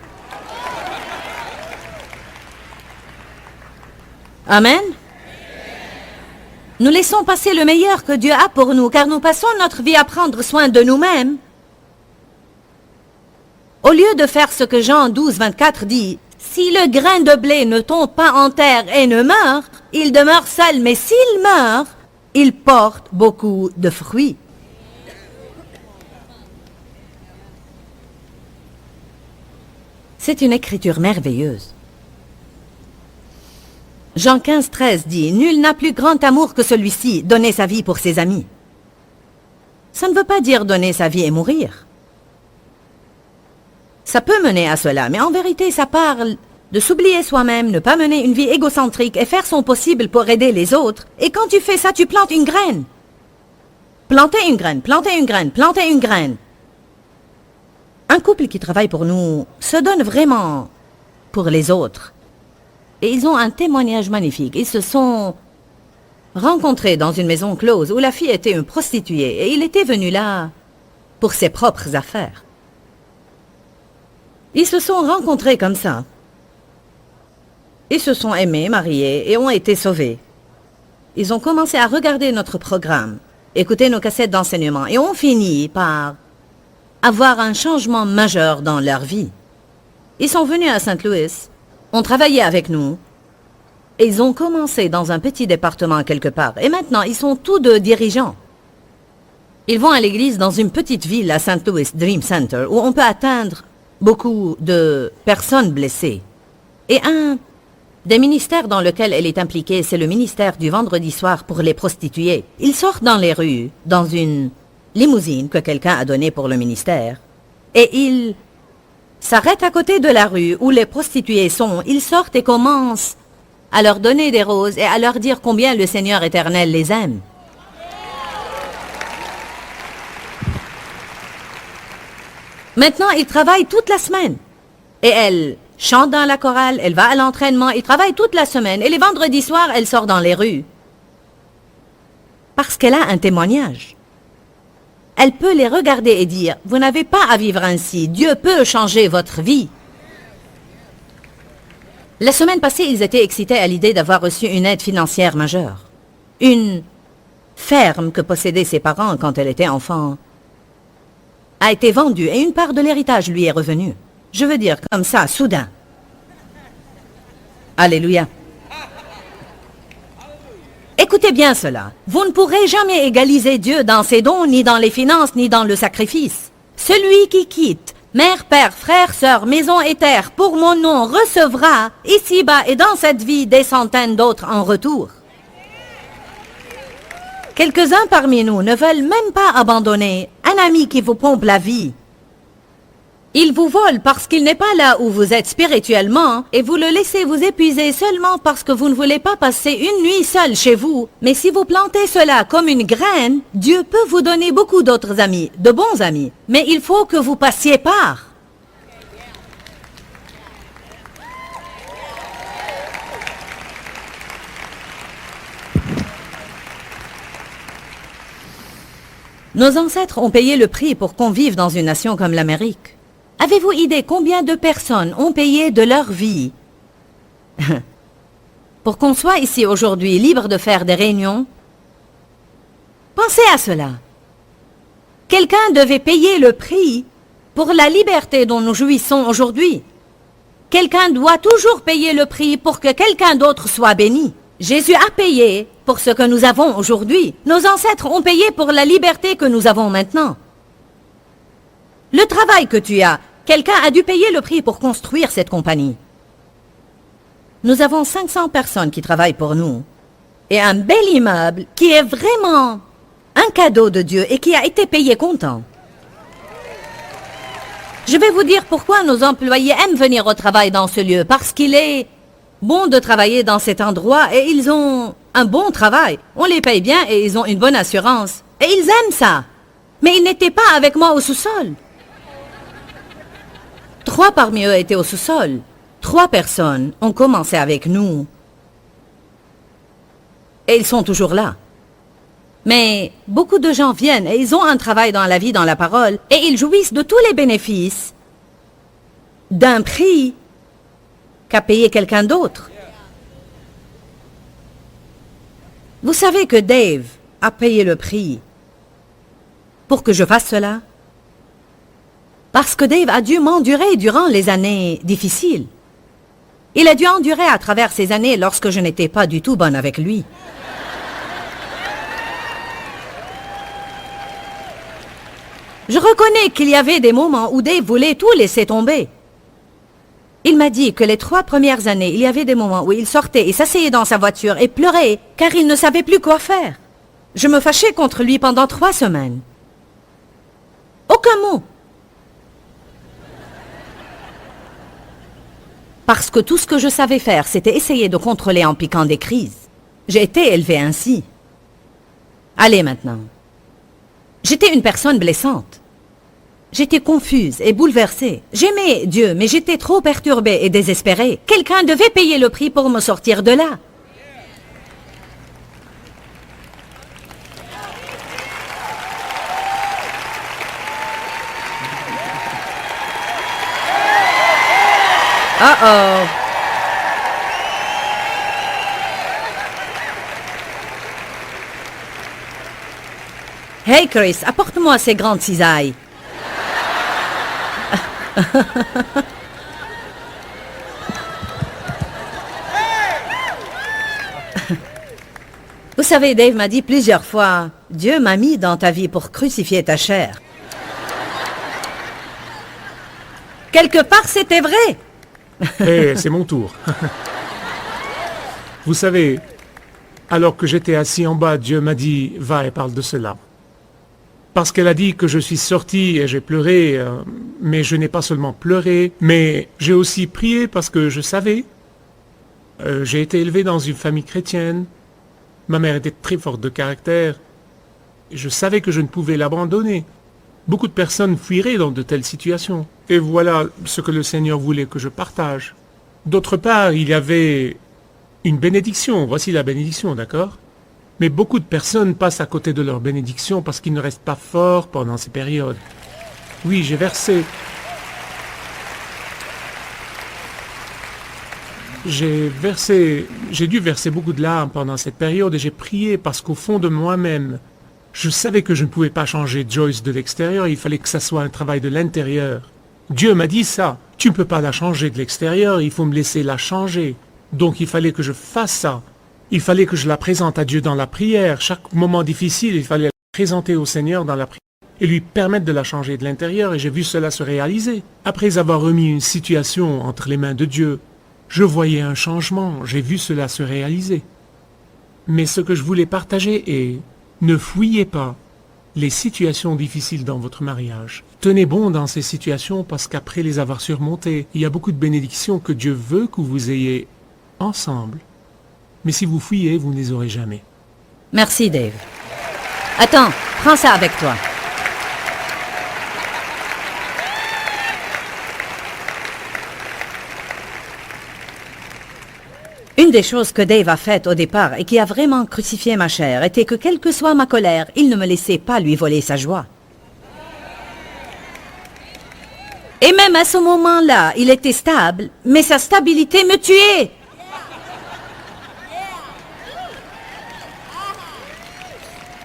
Amen. Nous laissons passer le meilleur que Dieu a pour nous, car nous passons notre vie à prendre soin de nous-mêmes. Au lieu de faire ce que Jean 12, 24 dit, « Si le grain de blé ne tombe pas en terre et ne meurt, il demeure seul, mais s'il meurt, il porte beaucoup de fruits. » C'est une écriture merveilleuse. Jean 15, 13 dit « Nul n'a plus grand amour que celui-ci, donner sa vie pour ses amis. » Ça ne veut pas dire donner sa vie et mourir. Ça peut mener à cela, mais en vérité, ça parle de s'oublier soi-même, ne pas mener une vie égocentrique et faire son possible pour aider les autres. Et quand tu fais ça, tu plantes une graine. Planter une graine, planter une graine, planter une graine. Un couple qui travaille pour nous se donne vraiment pour les autres. Et ils ont un témoignage magnifique. Ils se sont rencontrés dans une maison close où la fille était une prostituée et il était venu là pour ses propres affaires. Ils se sont rencontrés comme ça. Ils se sont aimés, mariés et ont été sauvés. Ils ont commencé à regarder notre programme, écouter nos cassettes d'enseignement et ont fini par avoir un changement majeur dans leur vie. Ils sont venus à Saint Louis, ont travaillé avec nous, et ils ont commencé dans un petit département quelque part. Et maintenant, ils sont tous deux dirigeants. Ils vont à l'église dans une petite ville à Saint Louis, Dream Center, où on peut atteindre beaucoup de personnes blessées. Et un des ministères dans lequel elle est impliquée, c'est le ministère du vendredi soir pour les prostituées. Ils sortent dans les rues, dans une limousine que quelqu'un a donnée pour le ministère, et ils s'arrêtent à côté de la rue où les prostituées sont. Ils sortent et commencent à leur donner des roses et à leur dire combien le Seigneur éternel les aime. Maintenant, ils travaillent toute la semaine. Et elle chante dans la chorale, elle va à l'entraînement, ils travaillent toute la semaine. Et les vendredis soirs, elle sort dans les rues. Parce qu'elle a un témoignage. Elle peut les regarder et dire, vous n'avez pas à vivre ainsi, Dieu peut changer votre vie. La semaine passée, ils étaient excités à l'idée d'avoir reçu une aide financière majeure. Une ferme que possédaient ses parents quand elle était enfant a été vendue et une part de l'héritage lui est revenue. Je veux dire, comme ça, soudain. Alléluia. Écoutez bien cela. Vous ne pourrez jamais égaliser Dieu dans ses dons, ni dans les finances, ni dans le sacrifice. Celui qui quitte mère, père, frère, sœur, maison et terre pour mon nom recevra, ici-bas et dans cette vie, des centaines d'autres en retour. Quelques-uns parmi nous ne veulent même pas abandonner un ami qui vous pompe la vie. Il vous vole parce qu'il n'est pas là où vous êtes spirituellement et vous le laissez vous épuiser seulement parce que vous ne voulez pas passer une nuit seul chez vous. Mais si vous plantez cela comme une graine, Dieu peut vous donner beaucoup d'autres amis, de bons amis. Mais il faut que vous passiez par. Nos ancêtres ont payé le prix pour qu'on vive dans une nation comme l'Amérique. Avez-vous idée combien de personnes ont payé de leur vie pour qu'on soit ici aujourd'hui libre de faire des réunions? Pensez à cela. Quelqu'un devait payer le prix pour la liberté dont nous jouissons aujourd'hui. Quelqu'un doit toujours payer le prix pour que quelqu'un d'autre soit béni. Jésus a payé pour ce que nous avons aujourd'hui. Nos ancêtres ont payé pour la liberté que nous avons maintenant. Le travail que tu as, quelqu'un a dû payer le prix pour construire cette compagnie. Nous avons 500 personnes qui travaillent pour nous. Et un bel immeuble qui est vraiment un cadeau de Dieu et qui a été payé comptant. Je vais vous dire pourquoi nos employés aiment venir au travail dans ce lieu. Parce qu'il est bon de travailler dans cet endroit et ils ont un bon travail. On les paye bien et ils ont une bonne assurance. Et ils aiment ça. Mais ils n'étaient pas avec moi au sous-sol. 3 parmi eux étaient au sous-sol. 3 personnes ont commencé avec nous. Et ils sont toujours là. Mais beaucoup de gens viennent et ils ont un travail dans la vie, dans la parole, et ils jouissent de tous les bénéfices d'un prix qu'a payé quelqu'un d'autre. Vous savez que Dave a payé le prix pour que je fasse cela? Parce que Dave a dû m'endurer durant les années difficiles. Il a dû endurer à travers ces années lorsque je n'étais pas du tout bonne avec lui. Je reconnais qu'il y avait des moments où Dave voulait tout laisser tomber. Il m'a dit que les 3 premières années, il y avait des moments où il sortait et s'asseyait dans sa voiture et pleurait car il ne savait plus quoi faire. Je me fâchais contre lui pendant 3 semaines. Aucun mot. Parce que tout ce que je savais faire, c'était essayer de contrôler en piquant des crises. J'ai été élevée ainsi. Allez maintenant. J'étais une personne blessante. J'étais confuse et bouleversée. J'aimais Dieu, mais j'étais trop perturbée et désespérée. Quelqu'un devait payer le prix pour me sortir de là. Uh-oh. Hey Chris, apporte-moi ces grandes cisailles. Vous savez, Dave m'a dit plusieurs fois, Dieu m'a mis dans ta vie pour crucifier ta chair. Quelque part, c'était vrai. C'est mon tour. Vous savez, alors que j'étais assis en bas, Dieu m'a dit, va et parle de cela. Parce qu'elle a dit que je suis sorti et j'ai pleuré, mais je n'ai pas seulement pleuré, mais j'ai aussi prié parce que je savais. J'ai été élevé dans une famille chrétienne. Ma mère était très forte de caractère. Et je savais que je ne pouvais l'abandonner. Beaucoup de personnes fuiraient dans de telles situations. Et voilà ce que le Seigneur voulait que je partage. D'autre part, il y avait une bénédiction. Voici la bénédiction, d'accord ? Mais beaucoup de personnes passent à côté de leur bénédiction parce qu'ils ne restent pas forts pendant ces périodes. Oui, j'ai dû verser beaucoup de larmes pendant cette période et j'ai prié parce qu'au fond de moi-même, je savais que je ne pouvais pas changer Joyce de l'extérieur, il fallait que ça soit un travail de l'intérieur. Dieu m'a dit ça, tu ne peux pas la changer de l'extérieur, il faut me laisser la changer. Donc il fallait que je fasse ça. Il fallait que je la présente à Dieu dans la prière. Chaque moment difficile, il fallait la présenter au Seigneur dans la prière et lui permettre de la changer de l'intérieur et j'ai vu cela se réaliser. Après avoir remis une situation entre les mains de Dieu, je voyais un changement, j'ai vu cela se réaliser. Mais ce que je voulais partager est, ne fouillez pas les situations difficiles dans votre mariage. Tenez bon dans ces situations parce qu'après les avoir surmontées, il y a beaucoup de bénédictions que Dieu veut que vous ayez ensemble. Mais si vous fouillez, vous ne les aurez jamais. Merci, Dave. Attends, prends ça avec toi. Une des choses que Dave a faites au départ et qui a vraiment crucifié ma chair était que quelle que soit ma colère, il ne me laissait pas lui voler sa joie. Et même à ce moment-là, il était stable, mais sa stabilité me tuait.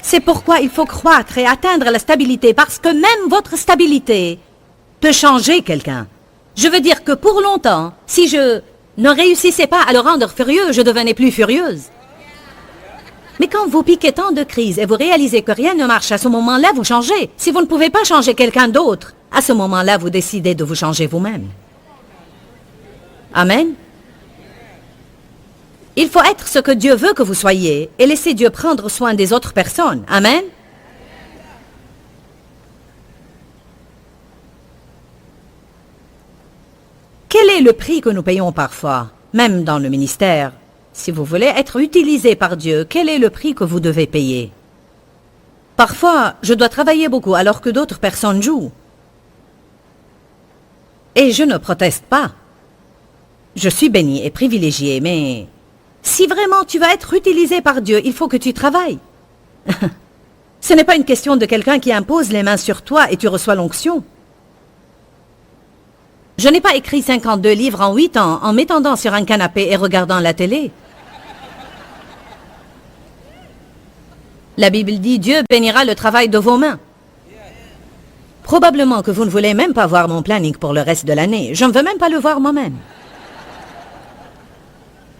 C'est pourquoi il faut croître et atteindre la stabilité, parce que même votre stabilité peut changer quelqu'un. Je veux dire que pour longtemps, si je ne réussissais pas à le rendre furieux, je devenais plus furieuse. Mais quand vous piquez tant de crises et vous réalisez que rien ne marche, à ce moment-là, vous changez. Si vous ne pouvez pas changer quelqu'un d'autre, à ce moment-là, vous décidez de vous changer vous-même. Amen. Il faut être ce que Dieu veut que vous soyez et laisser Dieu prendre soin des autres personnes. Amen. Quel est le prix que nous payons parfois, même dans le ministère? Si vous voulez être utilisé par Dieu, quel est le prix que vous devez payer? Parfois, je dois travailler beaucoup alors que d'autres personnes jouent. Et je ne proteste pas. Je suis bénie et privilégiée, mais si vraiment tu vas être utilisé par Dieu, il faut que tu travailles. Ce n'est pas une question de quelqu'un qui impose les mains sur toi et tu reçois l'onction. Je n'ai pas écrit 52 livres en 8 ans en m'étendant sur un canapé et regardant la télé. La Bible dit « Dieu bénira le travail de vos mains ». Probablement que vous ne voulez même pas voir mon planning pour le reste de l'année. Je ne veux même pas le voir moi-même.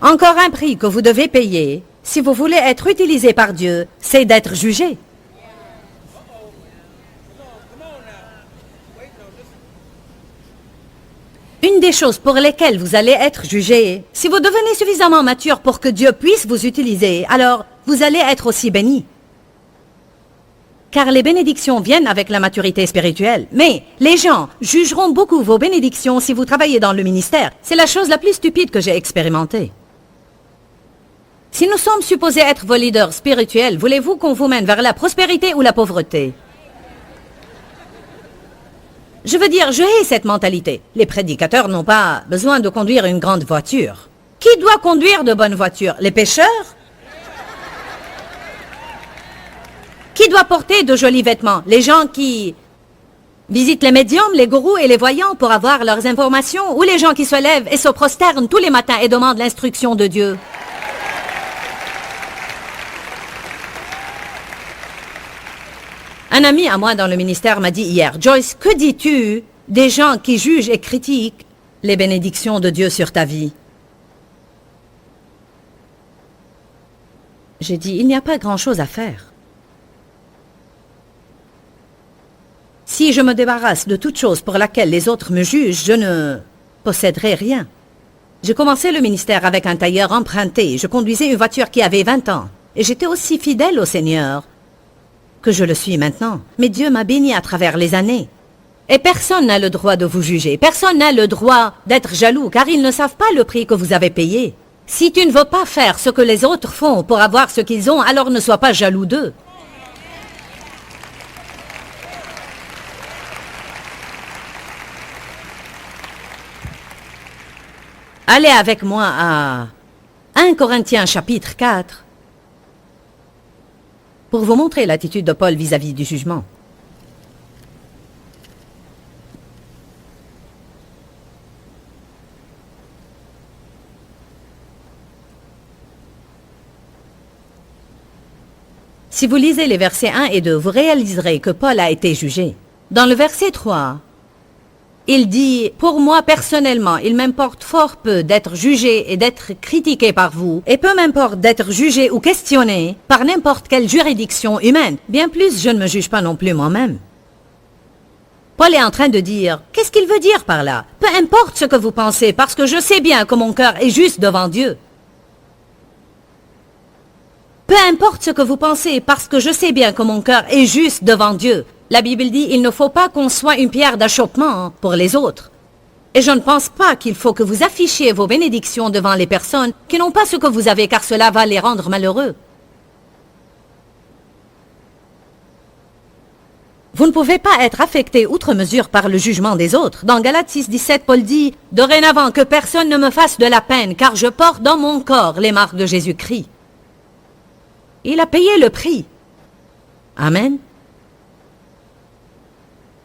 Encore un prix que vous devez payer, si vous voulez être utilisé par Dieu, c'est d'être jugé. Une des choses pour lesquelles vous allez être jugé, si vous devenez suffisamment mature pour que Dieu puisse vous utiliser, alors vous allez être aussi béni. car les bénédictions viennent avec la maturité spirituelle. Mais les gens jugeront beaucoup vos bénédictions si vous travaillez dans le ministère. C'est la chose la plus stupide que j'ai expérimentée. Si nous sommes supposés être vos leaders spirituels, voulez-vous qu'on vous mène vers la prospérité ou la pauvreté? Je veux dire, je hais cette mentalité. Les prédicateurs n'ont pas besoin de conduire une grande voiture. Qui doit conduire de bonnes voitures? Les pêcheurs? Qui doit porter de jolis vêtements? Les gens qui visitent les médiums, les gourous et les voyants pour avoir leurs informations? Ou les gens qui se lèvent et se prosternent tous les matins et demandent l'instruction de Dieu? Un ami à moi dans le ministère m'a dit hier, « Joyce, que dis-tu des gens qui jugent et critiquent les bénédictions de Dieu sur ta vie? » J'ai dit, il n'y a pas grand-chose à faire. Si je me débarrasse de toute chose pour laquelle les autres me jugent, je ne posséderai rien. J'ai commencé le ministère avec un tailleur emprunté. Je conduisais une voiture qui avait 20 ans. Et j'étais aussi fidèle au Seigneur que je le suis maintenant. Mais Dieu m'a béni à travers les années. Et personne n'a le droit de vous juger. Personne n'a le droit d'être jaloux, car ils ne savent pas le prix que vous avez payé. Si tu ne veux pas faire ce que les autres font pour avoir ce qu'ils ont, alors ne sois pas jaloux d'eux. Allez avec moi à 1 Corinthiens chapitre 4 pour vous montrer l'attitude de Paul vis-à-vis du jugement. Si vous lisez les versets 1 et 2, vous réaliserez que Paul a été jugé. Dans le verset 3, il dit, « Pour moi, personnellement, il m'importe fort peu d'être jugé et d'être critiqué par vous, et peu m'importe d'être jugé ou questionné par n'importe quelle juridiction humaine. Bien plus, je ne me juge pas non plus moi-même. » Paul est en train de dire, qu'est-ce qu'il veut dire par là? Peu importe ce que vous pensez, parce que je sais bien que mon cœur est juste devant Dieu. Peu importe ce que vous pensez, parce que je sais bien que mon cœur est juste devant Dieu. La Bible dit, il ne faut pas qu'on soit une pierre d'achoppement pour les autres. Et je ne pense pas qu'il faut que vous affichiez vos bénédictions devant les personnes qui n'ont pas ce que vous avez, car cela va les rendre malheureux. Vous ne pouvez pas être affecté outre mesure par le jugement des autres. Dans Galates 6:17, Paul dit, « Dorénavant que personne ne me fasse de la peine, car je porte dans mon corps les marques de Jésus-Christ. » Il a payé le prix. Amen.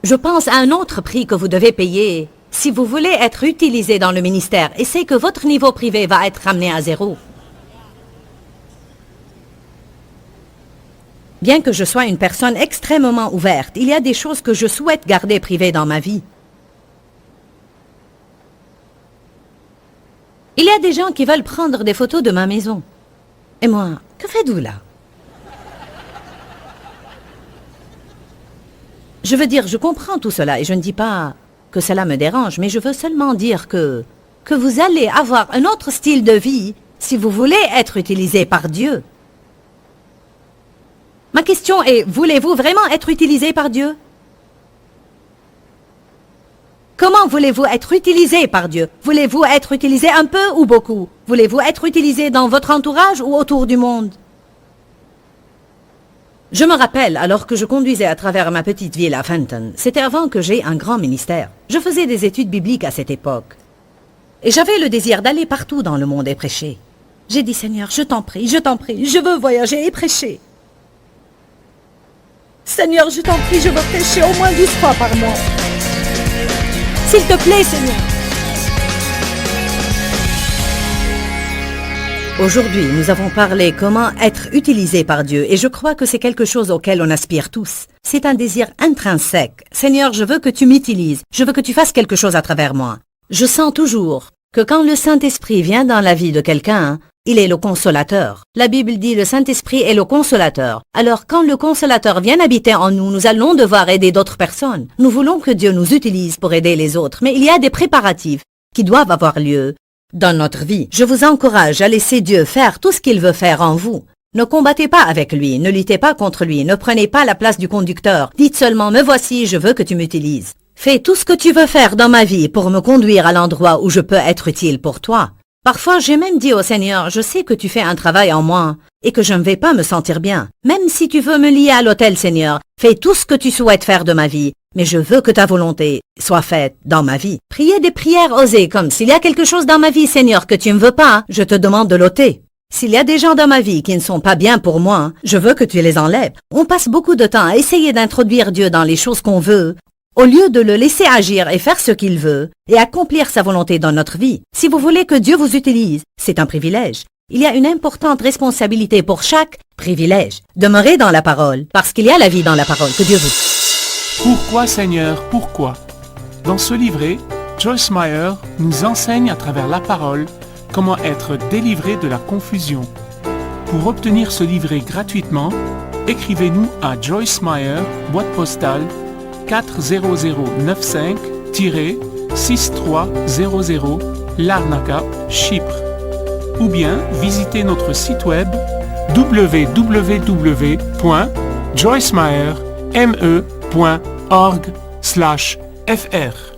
Je pense à un autre prix que vous devez payer si vous voulez être utilisé dans le ministère, et c'est que votre niveau privé va être ramené à 0. Bien que je sois une personne extrêmement ouverte, il y a des choses que je souhaite garder privées dans ma vie. Il y a des gens qui veulent prendre des photos de ma maison. Et moi, que faites-vous là? Je veux dire, je comprends tout cela et je ne dis pas que cela me dérange, mais je veux seulement dire que vous allez avoir un autre style de vie si vous voulez être utilisé par Dieu. Ma question est, voulez-vous vraiment être utilisé par Dieu? Comment voulez-vous être utilisé par Dieu? Voulez-vous être utilisé un peu ou beaucoup? Voulez-vous être utilisé dans votre entourage ou autour du monde? Je me rappelle, alors que je conduisais à travers ma petite ville à Fenton, c'était avant que j'aie un grand ministère. Je faisais des études bibliques à cette époque. Et j'avais le désir d'aller partout dans le monde et prêcher. J'ai dit, Seigneur, je t'en prie, je veux voyager et prêcher. Seigneur, je t'en prie, je veux prêcher au moins 12 fois par mois. S'il te plaît, Seigneur. Aujourd'hui, nous avons parlé comment être utilisé par Dieu et je crois que c'est quelque chose auquel on aspire tous. C'est un désir intrinsèque. Seigneur, je veux que tu m'utilises. Je veux que tu fasses quelque chose à travers moi. Je sens toujours que quand le Saint-Esprit vient dans la vie de quelqu'un, il est le consolateur. La Bible dit le Saint-Esprit est le consolateur. Alors quand le consolateur vient habiter en nous, nous allons devoir aider d'autres personnes. Nous voulons que Dieu nous utilise pour aider les autres, mais il y a des préparatifs qui doivent avoir lieu dans notre vie. Je vous encourage à laisser Dieu faire tout ce qu'il veut faire en vous. Ne combattez pas avec lui, ne luttez pas contre lui, ne prenez pas la place du conducteur. Dites seulement, me voici, je veux que tu m'utilises. Fais tout ce que tu veux faire dans ma vie pour me conduire à l'endroit où je peux être utile pour toi. Parfois, j'ai même dit au Seigneur, je sais que tu fais un travail en moi et que je ne vais pas me sentir bien. Même si tu veux me lier à l'autel, Seigneur, fais tout ce que tu souhaites faire de ma vie, mais je veux que ta volonté soit faite dans ma vie. Priez des prières osées comme s'il y a quelque chose dans ma vie, Seigneur, que tu ne veux pas, je te demande de l'ôter. S'il y a des gens dans ma vie qui ne sont pas bien pour moi, je veux que tu les enlèves. On passe beaucoup de temps à essayer d'introduire Dieu dans les choses qu'on veut, au lieu de le laisser agir et faire ce qu'il veut, et accomplir sa volonté dans notre vie. Si vous voulez que Dieu vous utilise, c'est un privilège. Il y a une importante responsabilité pour chaque privilège. Demeurez dans la parole, parce qu'il y a la vie dans la parole. Que Dieu vous... Pourquoi Seigneur, pourquoi? Dans ce livret, Joyce Meyer nous enseigne à travers la parole comment être délivré de la confusion. Pour obtenir ce livret gratuitement, écrivez-nous à Joyce Meyer, boîte postale 40095-6300 Larnaca, Chypre. Ou bien visitez notre site web www.joycemeyer.org/fr.